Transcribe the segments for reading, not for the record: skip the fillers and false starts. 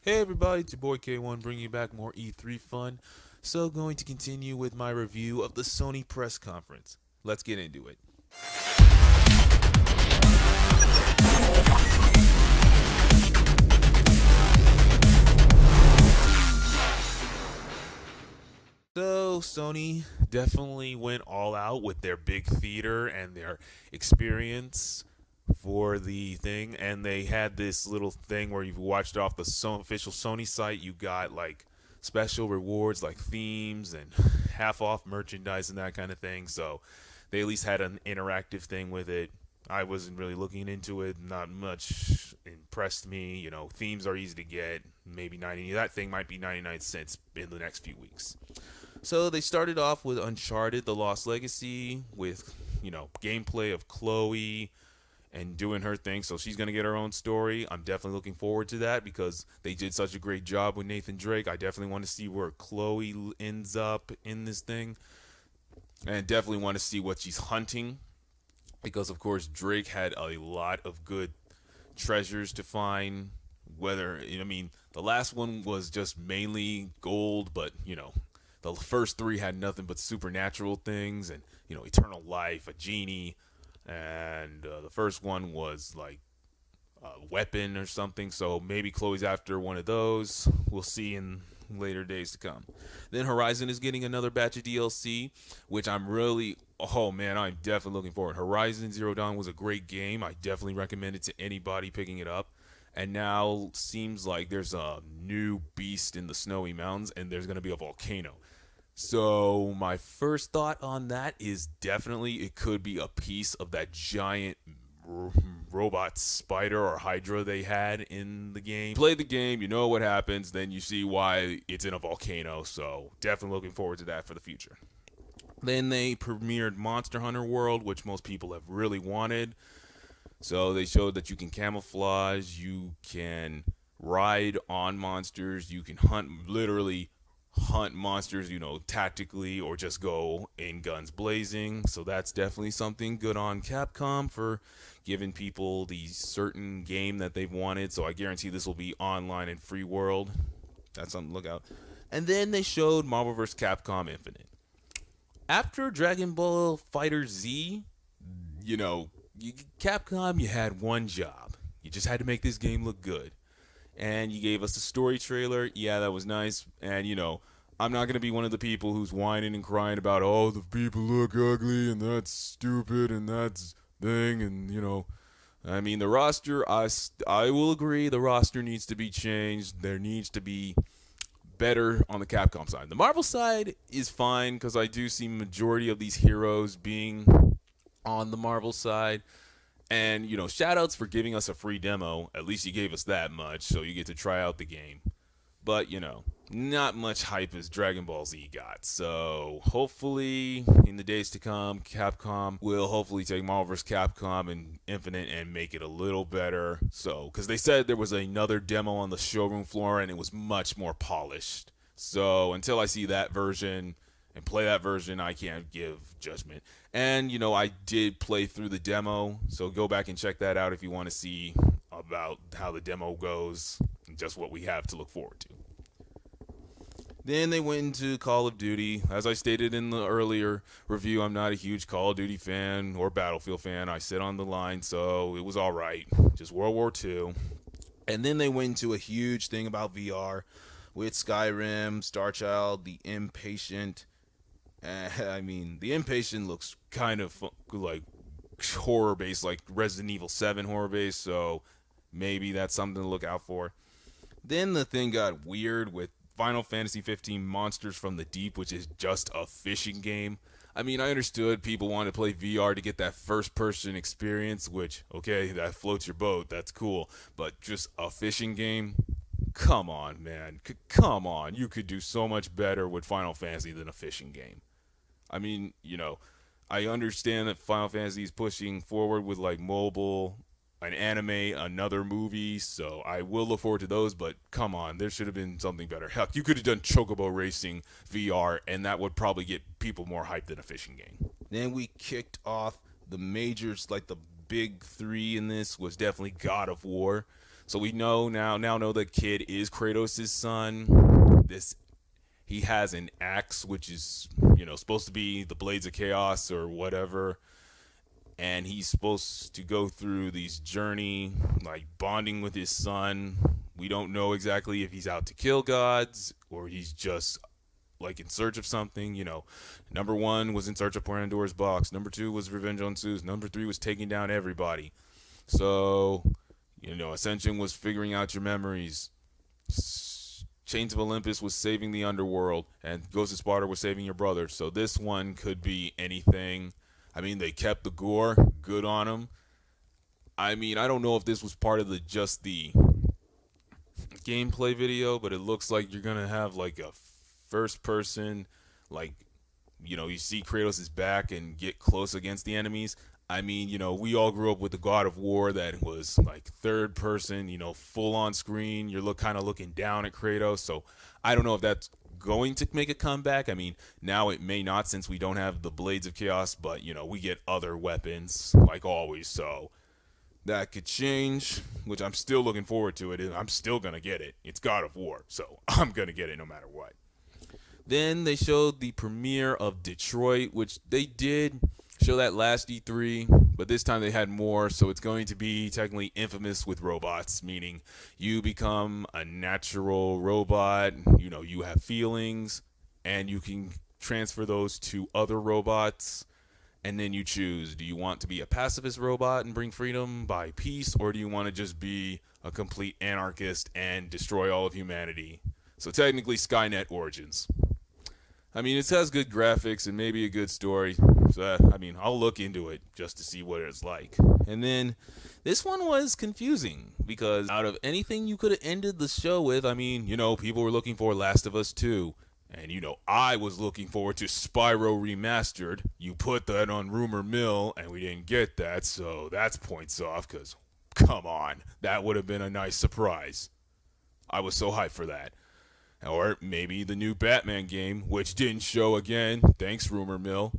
Hey everybody, it's your boy K1 bringing you back more E3 fun. So, going to continue with my review of the Sony press conference. Let's get into it. So, Sony definitely went all out with their big theater and their experience for the thing. And they had this little thing where you watched it off the official Sony site. You got like special rewards like themes and half off merchandise and that kind of thing. So, they at least had an interactive thing with it. I wasn't really looking into it. Not much impressed me. Themes are easy to get. Maybe 90. That thing might be 99 cents in the next few weeks. So they started off with Uncharted: The Lost Legacy with, gameplay of Chloe and doing her thing. So she's going to get her own story. I'm definitely looking forward to that because they did such a great job with Nathan Drake. I definitely want to see where Chloe ends up in this thing. And definitely want to see what she's hunting because, of course, Drake had a lot of good treasures to find. The last one was just mainly gold, but the first three had nothing but supernatural things and eternal life, a genie, and the first one was like a weapon or something. So maybe Chloe's after one of those. We'll see in later days to come. Then Horizon is getting another batch of DLC, which I'm definitely looking forward. Horizon Zero Dawn was a great game. I definitely recommend it to anybody picking it up. And now seems like there's a new beast in the snowy mountains and there's going to be a volcano. So my first thought on that is definitely it could be a piece of that giant robot spider or hydra they had in the game. Play the game, you know what happens, then you see why it's in a volcano. So definitely looking forward to that for the future. Then they premiered Monster Hunter World, which most people have really wanted. So they showed that you can camouflage, you can ride on monsters, you can hunt monsters, tactically or just go in guns blazing. So that's definitely something good on Capcom for giving people the certain game that they've wanted. So I guarantee this will be online and free world. That's something to look out. And then they showed Marvel vs. Capcom Infinite. After Dragon Ball Fighter Z, Capcom, you had one job. You just had to make this game look good. And you gave us the story trailer. Yeah, that was nice. And, I'm not going to be one of the people who's whining and crying about, oh, the people look ugly and that's stupid and that's thing. And, the roster, I will agree, the roster needs to be changed. There needs to be better on the Capcom side. The Marvel side is fine because I do see majority of these heroes being on the Marvel side. And, shout outs for giving us a free demo. At least you gave us that much, so you get to try out the game. But, not much hype as Dragon Ball Z got. So, hopefully, in the days to come, Capcom will hopefully take Marvel vs. Capcom and Infinite and make it a little better. So, because they said there was another demo on the showroom floor and it was much more polished. So, until I see that version and play that version, I can't give judgment. And, I did play through the demo, so go back and check that out if you want to see about how the demo goes and just what we have to look forward to. Then they went into Call of Duty. As I stated in the earlier review, I'm not a huge Call of Duty fan or Battlefield fan. I sit on the line, so it was all right. Just World War II. And then they went into a huge thing about VR with Skyrim, Starchild, The Impatient. The Impatient looks kind of like horror based, like Resident Evil 7 horror based, so maybe that's something to look out for. Then the thing got weird with Final Fantasy 15 Monsters from the Deep, which is just a fishing game. I understood people wanted to play VR to get that first person experience, which, okay, that floats your boat, that's cool, but just a fishing game? Come on, man. Come on. You could do so much better with Final Fantasy than a fishing game. I understand that Final Fantasy is pushing forward with like mobile, an anime, another movie, so I will look forward to those, but come on, there should have been something better. Heck, you could have done Chocobo Racing VR, and that would probably get people more hyped than a fishing game. Then we kicked off the majors, like the big three in this was definitely God of War. So we now know the kid is Kratos' son. This He has an axe, which is supposed to be the blades of chaos or whatever, and he's supposed to go through these journey, like bonding with his son. We don't know exactly if he's out to kill gods or he's just like in search of something. Number one was in search of Pandora's box. Number two was revenge on Zeus. Number three was taking down everybody. So, Ascension was figuring out your memories. Chains of Olympus was saving the underworld, and Ghost of Sparta was saving your brother. So this one could be anything. I mean, they kept the gore. Good on them. I mean, I don't know if this was part of just the gameplay video, but it looks like you're gonna have like a first person, like you see Kratos' back and get close against the enemies. I mean, we all grew up with the God of War that was like third person, full on screen. You're kind of looking down at Kratos. So I don't know if that's going to make a comeback. I mean, now it may not since we don't have the Blades of Chaos, but we get other weapons like always. So that could change, which I'm still looking forward to it. I'm still going to get it. It's God of War, so I'm going to get it no matter what. Then they showed the premiere of Detroit, which they did show that last E3, but this time they had more, so it's going to be technically Infamous with robots, meaning you become a natural robot, you have feelings, and you can transfer those to other robots, and then you choose, do you want to be a pacifist robot and bring freedom by peace, or do you want to just be a complete anarchist and destroy all of humanity? So technically Skynet Origins. I mean, it has good graphics and maybe a good story. So, I'll look into it just to see what it's like. And then this one was confusing because out of anything you could have ended the show with, people were looking for Last of Us 2. And, I was looking forward to Spyro Remastered. You put that on Rumor Mill, and we didn't get that, so that's points off because, come on, that would have been a nice surprise. I was so hyped for that. Or maybe the new Batman game, which didn't show again. Thanks, Rumor Mill.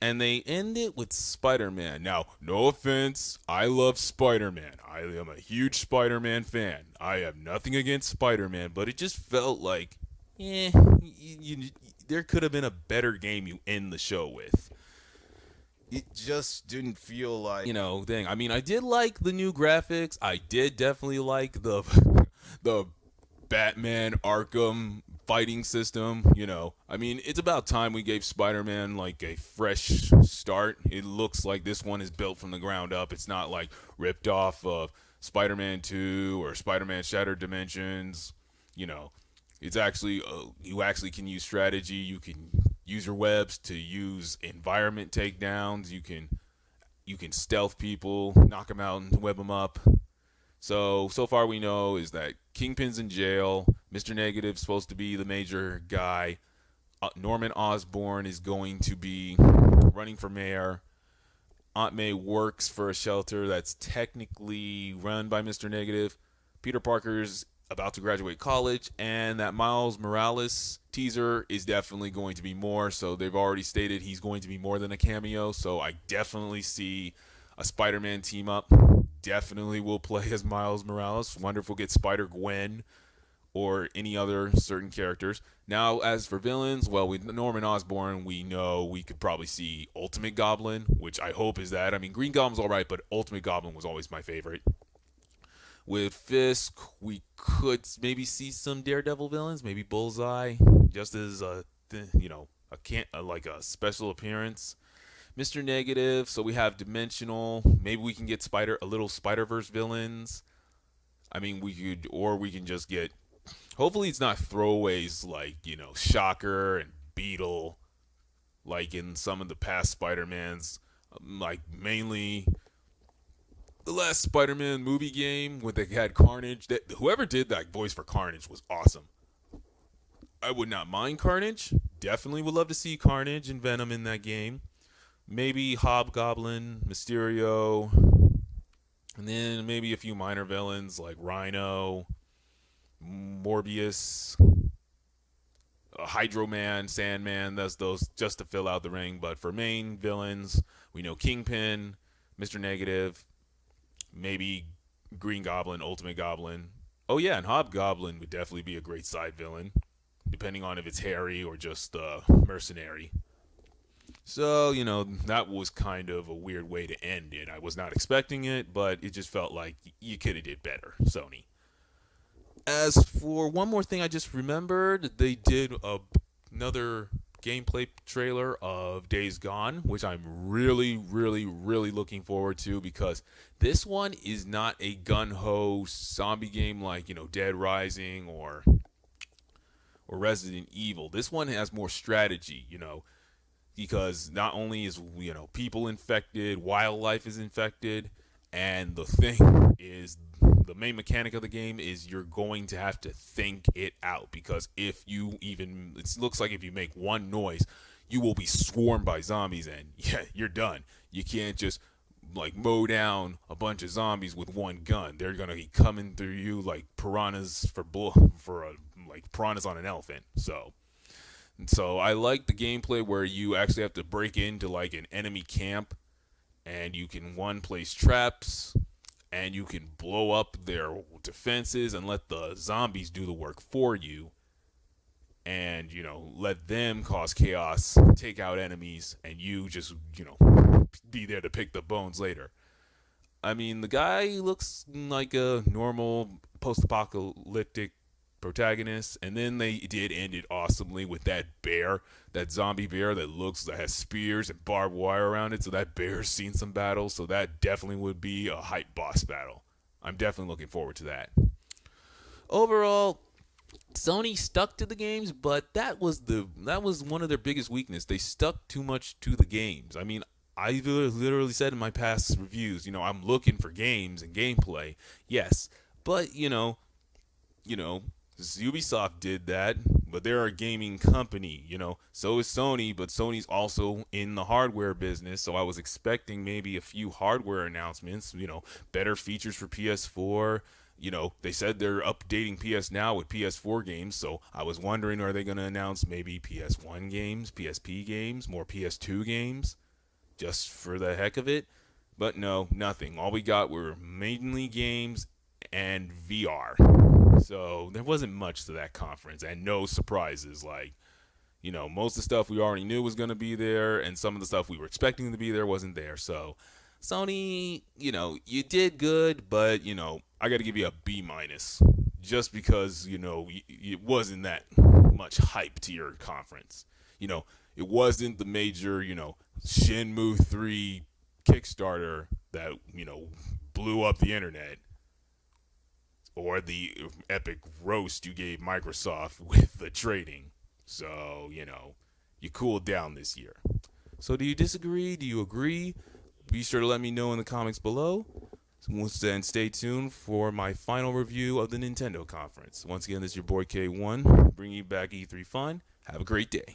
And they end it with Spider-Man. Now, no offense, I love Spider-Man. I am a huge Spider-Man fan. I have nothing against Spider-Man, but it just felt like, there could have been a better game you end the show with. It just didn't feel like, thing. I did like the new graphics. I did definitely like the Batman Arkham fighting system. It's about time we gave Spider-Man like a fresh start. It looks like this one is built from the ground up. It's not like ripped off of Spider-Man 2 or Spider-Man Shattered Dimensions. It's actually you actually can use strategy. You can use your webs to use environment takedowns. You can stealth people, knock them out and web them up. So far we know is that Kingpin's in jail. Mr. Negative's supposed to be the major guy. Norman Osborn is going to be running for mayor. Aunt May works for a shelter that's technically run by Mr. Negative. Peter Parker's about to graduate college, and that Miles Morales teaser is definitely going to be more. So they've already stated he's going to be more than a cameo. So I definitely see a Spider-Man team up. Definitely will play as Miles Morales. Wonder if we'll get Spider-Gwen or any other certain characters. Now, as for villains, well, with Norman Osborn, we know we could probably see Ultimate Goblin, which I hope is that. Green Goblin's all right, but Ultimate Goblin was always my favorite. With Fisk, we could maybe see some Daredevil villains, maybe Bullseye, just as a special appearance. Mr. Negative, so we have Dimensional. Maybe we can get a little Spider-Verse villains. We can just get, hopefully it's not throwaways like, Shocker and Beetle, like in some of the past Spider-Mans, like mainly the last Spider-Man movie game when they had Carnage. Whoever did that voice for Carnage was awesome. I would not mind Carnage. Definitely would love to see Carnage and Venom in that game. Maybe Hobgoblin, Mysterio, and then maybe a few minor villains like Rhino, Morbius, Hydro Man, Sandman. That's those just to fill out the ring. But for main villains, we know Kingpin, Mr. Negative, maybe Green Goblin, Ultimate Goblin. Oh yeah, and Hobgoblin would definitely be a great side villain, depending on if it's Harry or just mercenary. So, that was kind of a weird way to end it. I was not expecting it, but it just felt like you could have did better, Sony. As for one more thing I just remembered, they did another gameplay trailer of Days Gone, which I'm really, really, really looking forward to because this one is not a gun-ho zombie game like, Dead Rising or Resident Evil. This one has more strategy, because not only is people infected, wildlife is infected, and the thing is the main mechanic of the game is you're going to have to think it out because if you even it looks like if you make one noise, you will be swarmed by zombies and yeah, you're done. You can't just like mow down a bunch of zombies with one gun. They're gonna be coming through you like piranhas like piranhas on an elephant. So I like the gameplay where you actually have to break into like an enemy camp and you can place traps and you can blow up their defenses and let the zombies do the work for you and let them cause chaos, take out enemies, and you just be there to pick the bones later. I mean, the guy looks like a normal post-apocalyptic protagonist, and then they did end it awesomely with that zombie bear that has spears and barbed wire around it. So that bear's seen some battles, so that definitely would be a hype boss battle. I'm definitely looking forward to that. Overall, Sony stuck to the games, but that was one of their biggest weaknesses. They stuck too much to the games. I mean, I literally said in my past reviews, I'm looking for games and gameplay. Yes, but Ubisoft did that, but they're a gaming company, So is Sony, but Sony's also in the hardware business, so I was expecting maybe a few hardware announcements, better features for PS4. They said they're updating PS Now with PS4 games, so I was wondering, are they going to announce maybe PS1 games, PSP games, more PS2 games, just for the heck of it? But no, nothing. All we got were mainly games and VR. So there wasn't much to that conference and no surprises. Like, most of the stuff we already knew was going to be there and some of the stuff we were expecting to be there wasn't there. So Sony, you did good, but, I got to give you a B minus just because, it wasn't that much hype to your conference. It wasn't the major, Shenmue 3 Kickstarter that, blew up the internet. Or the epic roast you gave Microsoft with the trading. So, you cooled down this year. So do you disagree? Do you agree? Be sure to let me know in the comments below. And stay tuned for my final review of the Nintendo conference. Once again, this is your boy K1, bringing you back E3 fun. Have a great day.